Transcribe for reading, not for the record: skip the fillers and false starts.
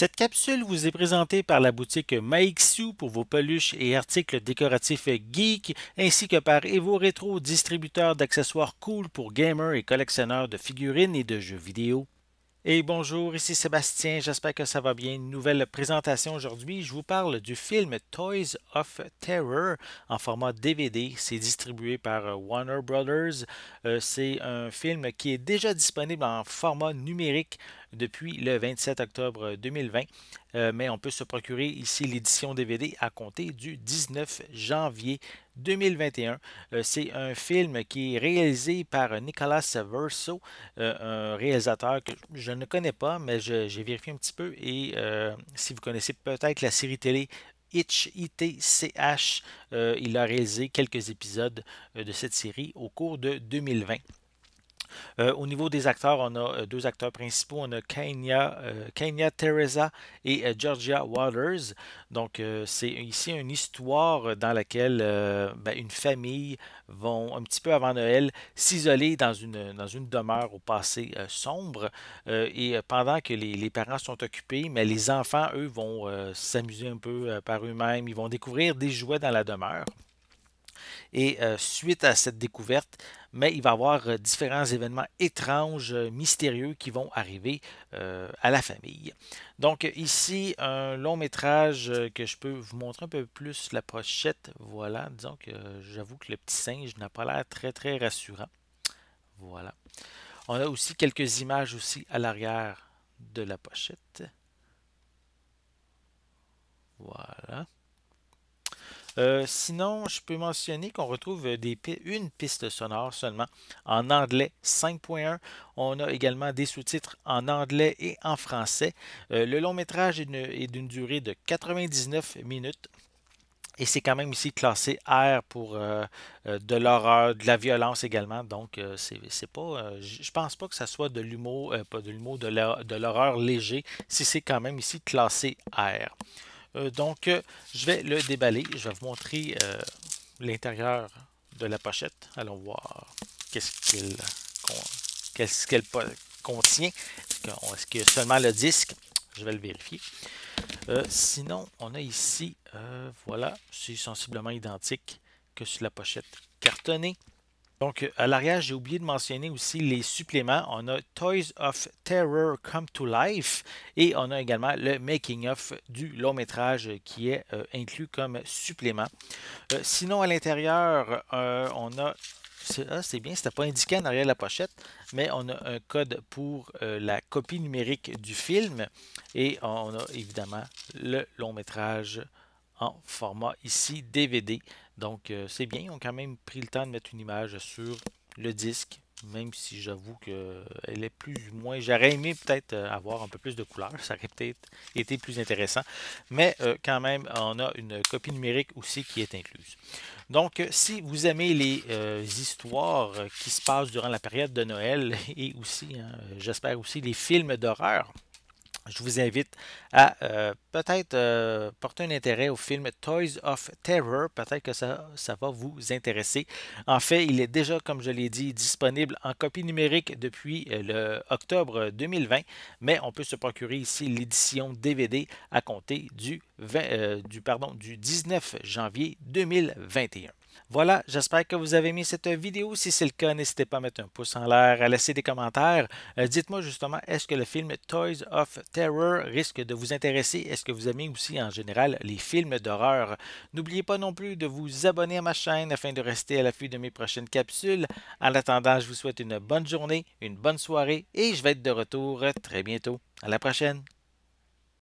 Cette capsule vous est présentée par la boutique Maixu pour vos peluches et articles décoratifs geek, ainsi que par Evo Retro, distributeur d'accessoires cool pour gamers et collectionneurs de figurines et de jeux vidéo. Et bonjour, ici Sébastien, j'espère que ça va bien. Une nouvelle présentation aujourd'hui. Je vous parle du film Toys of Terror en format DVD. C'est distribué par Warner Brothers. C'est un film qui est déjà disponible en format numérique depuis le 27 octobre 2020, mais on peut se procurer ici l'édition DVD à compter du 19 janvier 2021. C'est un film qui est réalisé par Nicolas Verso, un réalisateur que je ne connais pas, mais j'ai vérifié un petit peu et si vous connaissez peut-être la série télé Itch, ITCH, il a réalisé quelques épisodes de cette série au cours de 2020. Au niveau des acteurs, on a deux acteurs principaux. On a Kenya Teresa et Georgia Waters. Donc, c'est ici une histoire dans laquelle une famille vont, un petit peu avant Noël, s'isoler dans une demeure au passé sombre. Et pendant que les parents sont occupés, mais les enfants, eux, vont s'amuser un peu par eux-mêmes. Ils vont découvrir des jouets dans la demeure. Et suite à cette découverte, mais il va y avoir différents événements étranges, mystérieux qui vont arriver à la famille. Donc ici, un long métrage que je peux vous montrer un peu plus la pochette. Voilà, disons que j'avoue que le petit singe n'a pas l'air très très rassurant. Voilà. On a aussi quelques images aussi à l'arrière de la pochette. Voilà. Sinon, je peux mentionner qu'on retrouve une piste sonore seulement en anglais 5.1. On a également des sous-titres en anglais et en français. Le long métrage est d'une durée de 99 minutes. Et c'est quand même ici classé R pour de l'horreur, de la violence également. Donc, c'est pas, je pense pas que ça soit de l'humour, pas de l'humour, de l'horreur léger, si c'est quand même ici classé R. Donc, je vais le déballer. Je vais vous montrer l'intérieur de la pochette. Allons voir qu'est-ce qu'il qu'est-ce qu'elle contient. Est-ce qu'il y a seulement le disque? Je vais le vérifier. Sinon, on a ici, voilà, c'est sensiblement identique que sur la pochette cartonnée. Donc, à l'arrière, j'ai oublié de mentionner aussi les suppléments. On a Toys of Terror Come to Life et on a également le Making of du long métrage qui est inclus comme supplément. Sinon, à l'intérieur, on a. C'est bien, c'était pas indiqué en arrière de la pochette, mais on a un code pour la copie numérique du film et on a évidemment le long métrage en format ici DVD. Donc, c'est bien. Ils ont quand même pris le temps de mettre une image sur le disque, même si j'avoue qu'elle est plus ou moins. J'aurais aimé peut-être avoir un peu plus de couleurs. Ça aurait peut-être été plus intéressant. Mais quand même, on a une copie numérique aussi qui est incluse. Donc, si vous aimez les histoires qui se passent durant la période de Noël et aussi, hein, j'espère aussi, les films d'horreur, je vous invite à peut-être porter un intérêt au film Toys of Terror. Peut-être que ça va vous intéresser. En fait, il est déjà, comme je l'ai dit, disponible en copie numérique depuis le octobre 2020, mais on peut se procurer ici l'édition DVD à compter du 19 janvier 2021. Voilà, j'espère que vous avez aimé cette vidéo. Si c'est le cas, n'hésitez pas à mettre un pouce en l'air, à laisser des commentaires. Dites-moi justement, est-ce que le film Toys of Terror risque de vous intéresser? Est-ce que vous aimez aussi en général les films d'horreur? N'oubliez pas non plus de vous abonner à ma chaîne afin de rester à l'affût de mes prochaines capsules. En attendant, je vous souhaite une bonne journée, une bonne soirée et je vais être de retour très bientôt. À la prochaine!